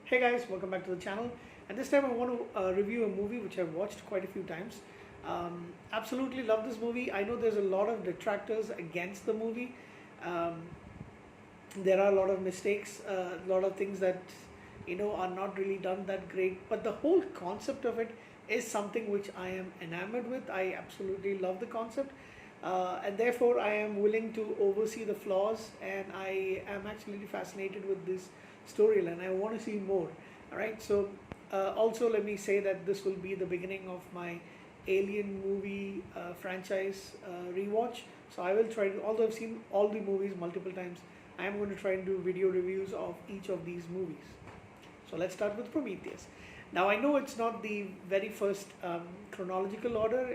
Hey guys, welcome back to the channel. And this time I want to review a movie which I've watched quite a few times. Absolutely love this movie. I know there's a lot of detractors against the movie. Um, there are a lot of mistakes, a lot of things that are not really done that great. But the whole concept of it is something which I am enamored with. I absolutely love the concept, and therefore I am willing to oversee the flaws. And I am actually fascinated with this storyline. I want to see more. All right, so also let me say that this will be the beginning of my Alien movie franchise rewatch. So I will try to, although I've seen all the movies multiple times, I am going to try and do video reviews of each of these movies. So let's start with Prometheus. Now I know it's not the very first chronological order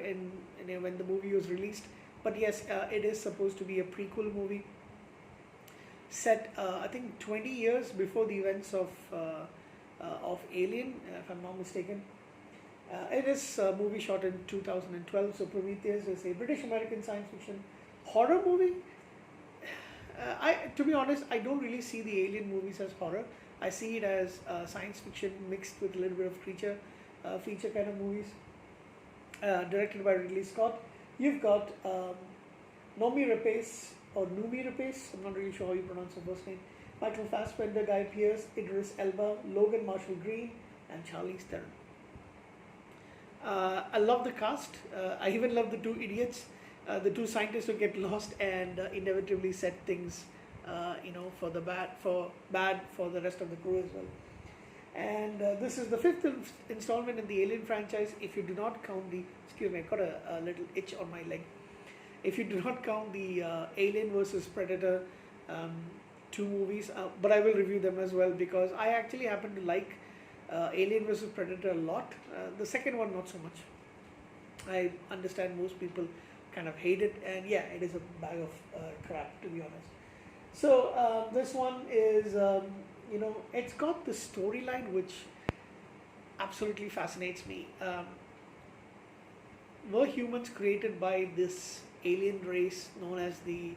when the movie was released, but yes, it is supposed to be a prequel movie set, I think, 20 years before the events of Alien, if I'm not mistaken. It is a movie shot in 2012. So Prometheus is a British American science fiction horror movie. To be honest, I don't really see the Alien movies as horror. I see it as science fiction mixed with a little bit of feature kind of movies. Directed by Ridley Scott. You've got Nomi Rapace or Numi Rapace. I'm not really sure how you pronounce the first name. Michael Fassbender, Guy Pearce, Idris Elba, Logan Marshall Green, and Charlize Theron. I love the cast. I even love the two idiots, the two scientists who get lost and inevitably set things, for bad for the rest of the crew as well. And this is the fifth installment in the Alien franchise. If you do not count the, excuse me, I got a little itch on my leg. If you do not count the Alien versus Predator two movies, but I will review them as well because I actually happen to like Alien versus Predator a lot. The second one, not so much. I understand most people kind of hate it, and yeah, it is a bag of crap, to be honest. So this one is, it's got the storyline which absolutely fascinates me. Were humans created by this alien race known as the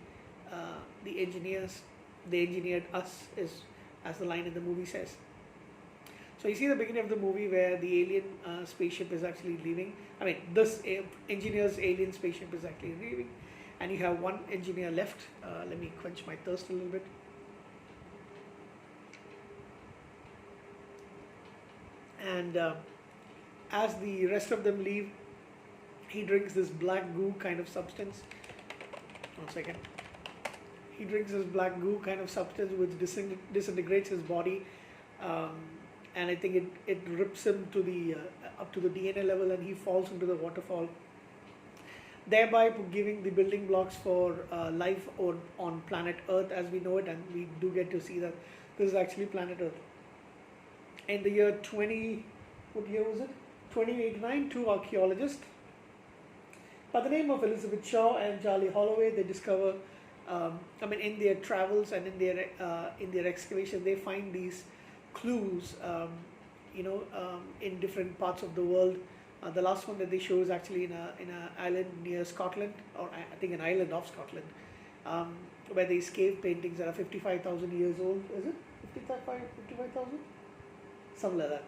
engineers? They engineered us, as the line in the movie says. So you see the beginning of the movie where the alien spaceship is actually leaving. I mean, this engineer's alien spaceship is actually leaving, and you have one engineer left. Let me quench my thirst a little bit. And as the rest of them leave, he drinks this black goo kind of substance. 1 second. He drinks this black goo kind of substance which disintegrates his body, and I think it rips him to the up to the DNA level, and he falls into the waterfall, thereby giving the building blocks for life on planet Earth as we know it. And we do get to see that this is actually planet Earth. In the year 2089, two archaeologists by the name of Elizabeth Shaw and Charlie Holloway, they discover, in their travels and in their excavation, they find these clues, in different parts of the world. The last one that they show is actually in an island near Scotland, or I think an island of Scotland, where these cave paintings that are 55,000 years old. Is it 55,000? Something like that.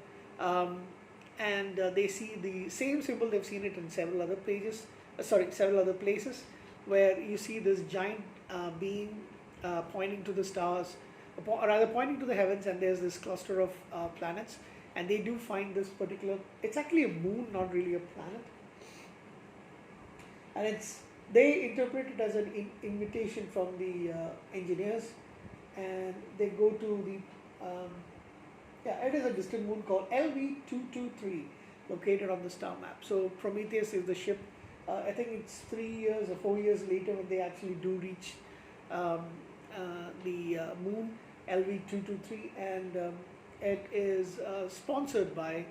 And they see the same symbol. They've seen it in several other places, where you see this giant being pointing to the stars, or rather pointing to the heavens, and there's this cluster of planets. And they do find this particular, it's actually a moon, not really a planet. And they interpret it as an invitation from the engineers, and they go to it is a distant moon called LV-223, located on the star map. So Prometheus is the ship. I think it's 3 years or 4 years later when they actually do reach the moon, LV-223, and it is sponsored by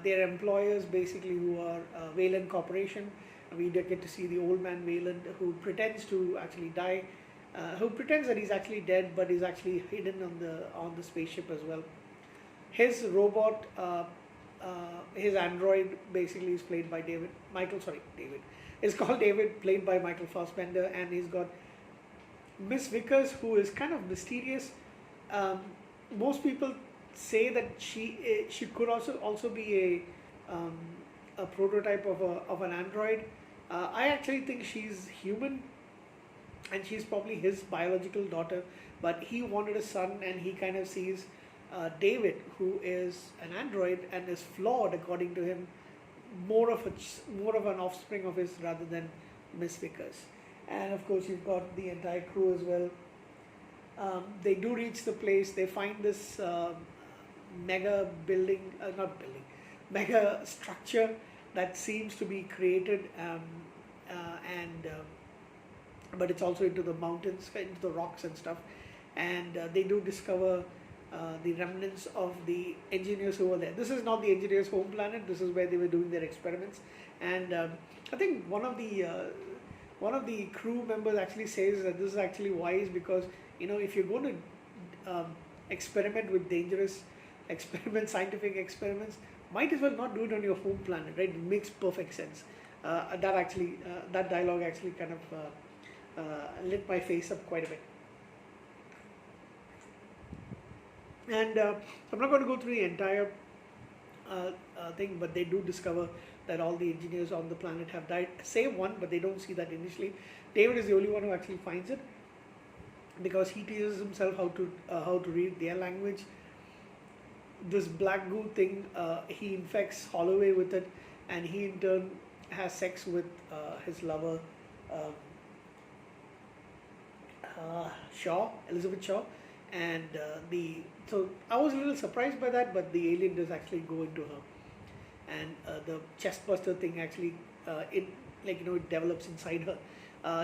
their employers, basically, who are Wayland Corporation. We get to see the old man Wayland, who pretends to actually die, who pretends that he's actually dead, but is actually hidden on the spaceship as well. His robot, his android, basically is played by David. It's called David, played by Michael Fassbender, and he's got Miss Vickers, who is kind of mysterious. Most people say that she could also be a prototype of an android. I actually think she's human, and she's probably his biological daughter. But he wanted a son, and he kind of sees David, who is an android and is flawed according to him, more of an offspring of his rather than Miss Vickers. And of course, you've got the entire crew as well. They do reach the place. They find this mega building, not building, mega structure that seems to be created, and but it's also into the mountains, into the rocks and stuff. And they do discover the remnants of the engineers who were there. This is not the engineers' home planet. This is where they were doing their experiments. And I think one of the crew members actually says that this is actually wise because, if you're going to experiment with dangerous experiments, scientific experiments, might as well not do it on your home planet, right? It makes perfect sense. That dialogue actually kind of lit my face up quite a bit. And I'm not going to go through the entire thing, but they do discover that all the engineers on the planet have died, save one, but they don't see that initially. David is the only one who actually finds it because he teaches himself how to read their language. This black goo thing, he infects Holloway with it, and he in turn has sex with his lover, Elizabeth Shaw, and so I was a little surprised by that, but the alien does actually go into her, and the chest buster thing actually it develops inside her.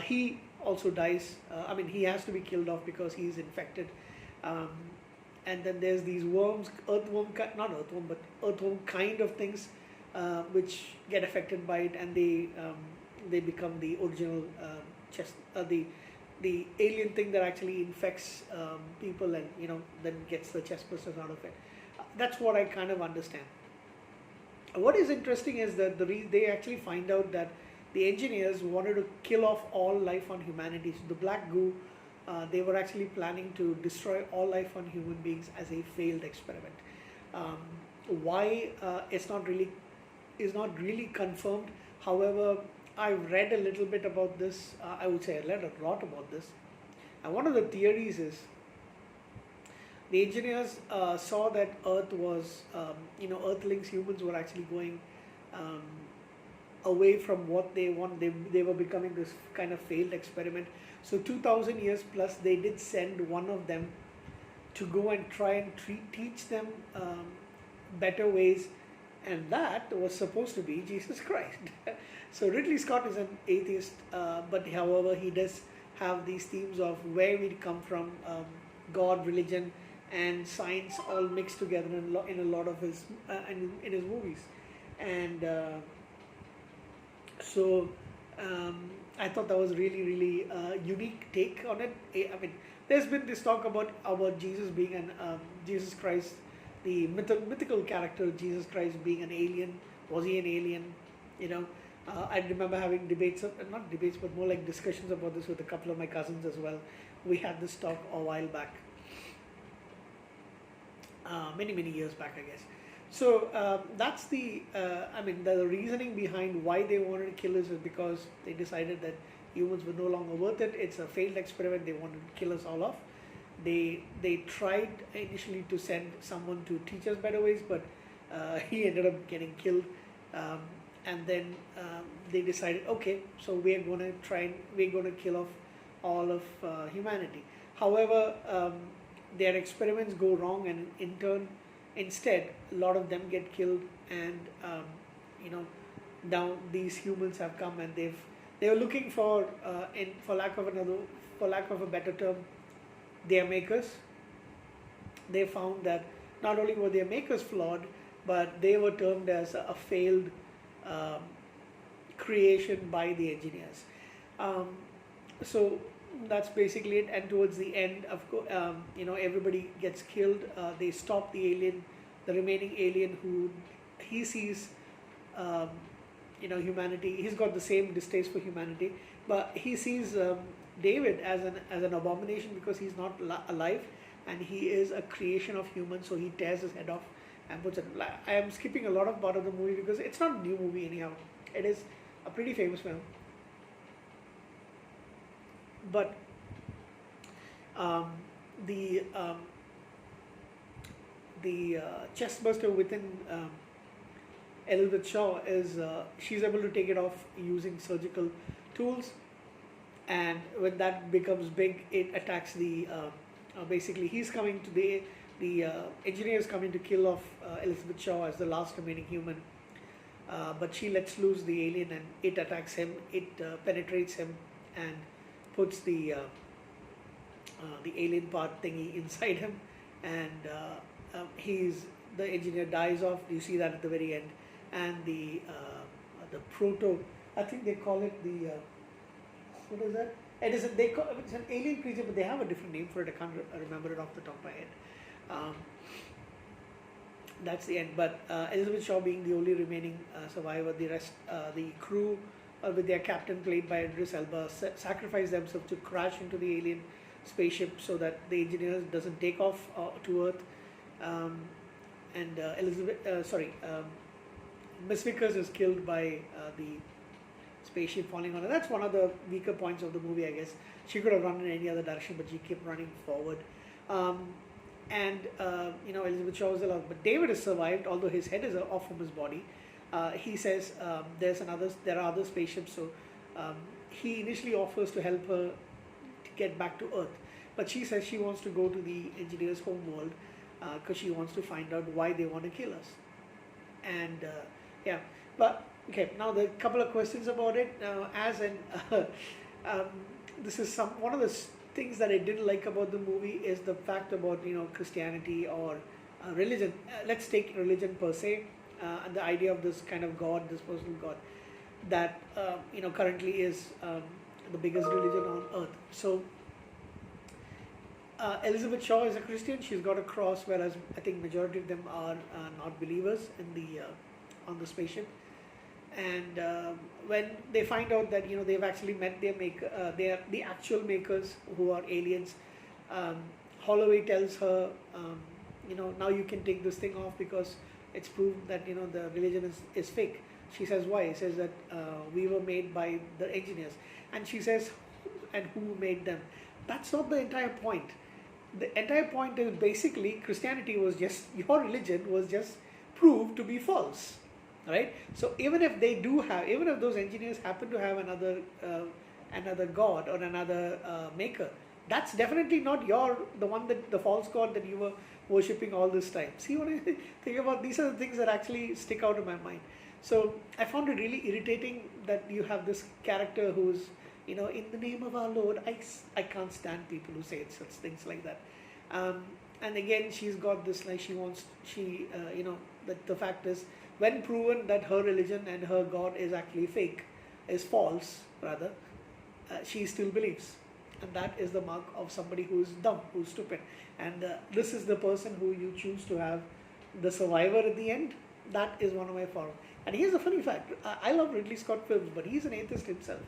He also dies. He has to be killed off because he's infected. And then there's these worms, earthworm kind of things, which get affected by it, and they become the original the alien thing that actually infects people, and then gets the chest bursters out of it. That's what I kind of understand. What is interesting is that they actually find out that the engineers wanted to kill off all life on humanity. So the black goo, they were actually planning to destroy all life on human beings as a failed experiment. Why it's not really confirmed. However, I read a little bit about this. I would say I read a lot about this. And one of the theories is the engineers saw that Earth was, Earthlings, humans were actually going away from what they want. They were becoming this kind of failed experiment. So 2000 years plus, they did send one of them to go and try and teach them better ways, and that was supposed to be Jesus Christ. So Ridley Scott is an atheist, but however he does have these themes of where we come from, God, religion, and science all mixed together in a lot of his in his movies. And so I thought that was really unique take on it. There's been this talk about Jesus being Jesus Christ, the mythical character Jesus Christ being an alien. Was he an alien? I remember having not debates, but more like discussions about this with a couple of my cousins as well. We had this talk a while back, many years back, I guess. So that's the reasoning behind why they wanted to kill us is because they decided that humans were no longer worth it. It's a failed experiment. They wanted to kill us all off. They tried initially to send someone to teach us better ways, but he ended up getting killed. And then they decided, okay, so we're going to kill off all of humanity. However, their experiments go wrong, and instead, a lot of them get killed, and now these humans have come, and they were looking for lack of a better term, their makers. They found that not only were their makers flawed, but they were termed as a failed creation by the engineers. So that's basically it. And towards the end, of course, everybody gets killed. They stop the remaining alien, who he sees, humanity. He's got the same distaste for humanity, but he sees David as an abomination because he's not alive, and he is a creation of human, so he tears his head off and puts it. I am skipping a lot of part of the movie because it's not a new movie anyhow. It is a pretty famous film, but um, the um, the chest buster within Elizabeth Shaw is she's able to take it off using surgical tools, and when that becomes big, it attacks the. Basically, he's coming to the engineer is coming to kill off Elizabeth Shaw as the last remaining human, but she lets loose the alien and it attacks him. It penetrates him and puts the alien part thingy inside him, and the engineer dies off. You see that at the very end, and the proto, I think they call it the what is that? It's an alien creature, but they have a different name for it. I can't remember it off the top of my head. That's the end. But Elizabeth Shaw being the only remaining survivor, the rest, the crew with their captain played by Idris Elba, sacrifice themselves to crash into the alien spaceship so that the engineer doesn't take off to Earth. And Miss Vickers is killed by the spaceship falling on her. That's one of the weaker points of the movie, I guess. She could have run in any other direction, but she kept running forward. Elizabeth Shaw is alive, but David has survived, although his head is off from his body. He says there are other spaceships, so he initially offers to help her to get back to Earth, but she says she wants to go to the engineer's home world because she wants to find out why they want to kill us. And but okay, now the couple of questions about it. This is one of the things that I didn't like about the movie is the fact about Christianity or religion. Let's take religion per se, and the idea of this kind of God, this personal God, that currently is the biggest religion on earth. So Elizabeth Shaw is a Christian. She's got a cross, whereas I think majority of them are not believers in the on the spaceship. And when they find out that they've actually met their maker, they are the actual makers who are aliens. Holloway tells her, now you can take this thing off because it's proved that the religion is fake. She says why? He says that we were made by the engineers, and she says, and who made them? That's not the entire point. The entire point is basically Christianity was just, your religion was just proved to be false, right? So even if those engineers happen to have another god or another maker, that's definitely not the false god that you were worshipping all this time. See what I think about? These are the things that actually stick out in my mind. So I found it really irritating that you have this character who's, in the name of our Lord. I can't stand people who say such things like that. And again, she's got this, like, the fact is, when proven that her religion and her God is actually fake, is false rather, she still believes. And that is the mark of somebody who's dumb, who's stupid. And this is the person who you choose to have the survivor at the end. That is one of my favorite. And here's a funny fact. I love Ridley Scott films, but he's an atheist himself.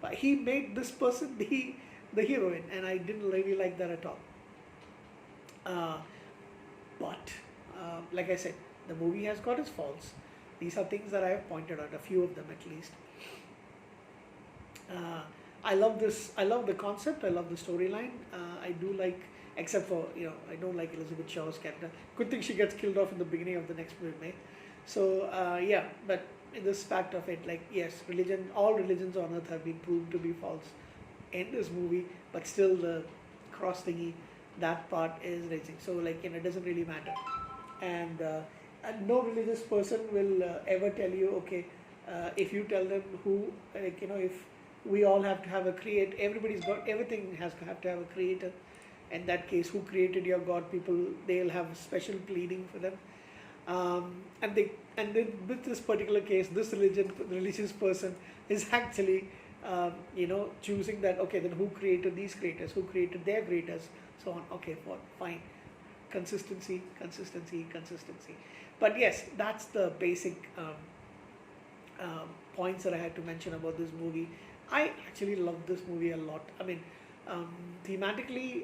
But he made this person the heroine, and I didn't really like that at all. But like I said, the movie has got its faults. These are things that I have pointed out, a few of them at least. I love this. I love the concept. I love the storyline. I do like, except for, I don't like Elizabeth Shaw's character. Good thing she gets killed off in the beginning of the next movie. So but in this fact of it, like, yes, all religions on earth have been proved to be false in this movie, but still the cross thingy, that part is raging. So, like, it doesn't really matter. And no religious person will ever tell you, okay, if you tell them who, if we all have to have a creator, everything has to have a creator. In that case, who created your God? People, they'll have special pleading for them. And then with this particular case, this religious person is actually, choosing that, okay, then who created these creators? Who created their creators? So on. Okay, fine. Consistency. But yes, that's the basic points that I had to mention about this movie. I actually love this movie a lot. I mean, thematically,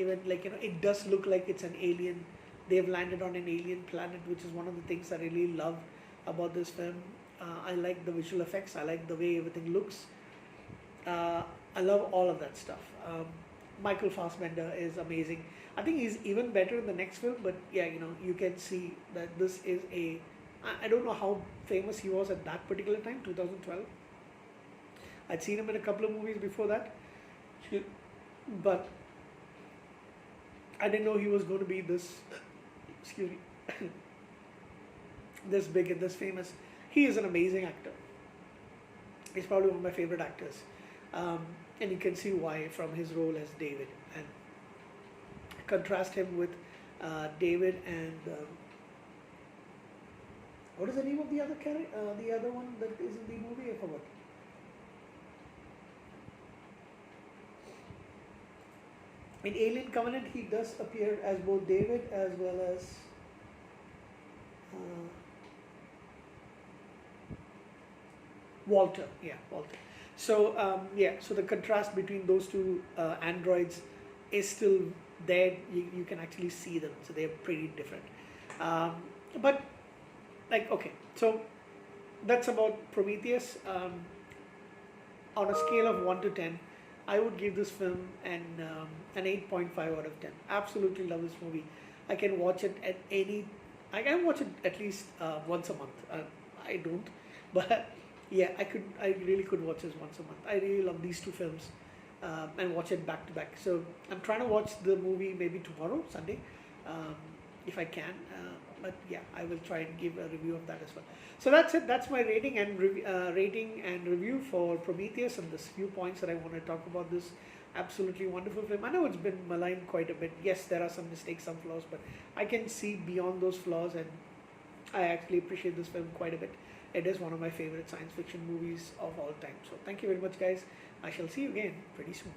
even like it does look like it's an alien. They've landed on an alien planet, which is one of the things I really love about this film. I like the visual effects. I like the way everything looks. I love all of that stuff. Michael Fassbender is amazing. I think he's even better in the next film, but yeah, you can see that this is a. I don't know how famous he was at that particular time, 2012. I'd seen him in a couple of movies before that, but I didn't know he was going to be this. Excuse me, this big and this famous. He is an amazing actor. He's probably one of my favorite actors. And you can see why from his role as David, and contrast him with David and what is the name of the other character? The other one that is in the movie, I forgot. In Alien Covenant, he does appear as both David as well as Walter. Yeah, Walter. So so the contrast between those two androids is still there. You can actually see them, so they're pretty different. But like, okay, so that's about Prometheus. On a scale of 1 to 10, I would give this film an 8.5 out of 10. Absolutely love this movie. I can watch it at any. I can watch it at least once a month. I don't, but yeah, I really could watch this once a month. I really love these two films, and watch it back to back. So I'm trying to watch the movie maybe tomorrow, Sunday, if I can. But yeah, I will try and give a review of that as well. So that's it. That's my rating and review for Prometheus, and this few points that I want to talk about this absolutely wonderful film. I know it's been maligned quite a bit. Yes, there are some mistakes, some flaws, but I can see beyond those flaws, and I actually appreciate this film quite a bit. It is one of my favorite science fiction movies of all time. So thank you very much, guys. I shall see you again pretty soon.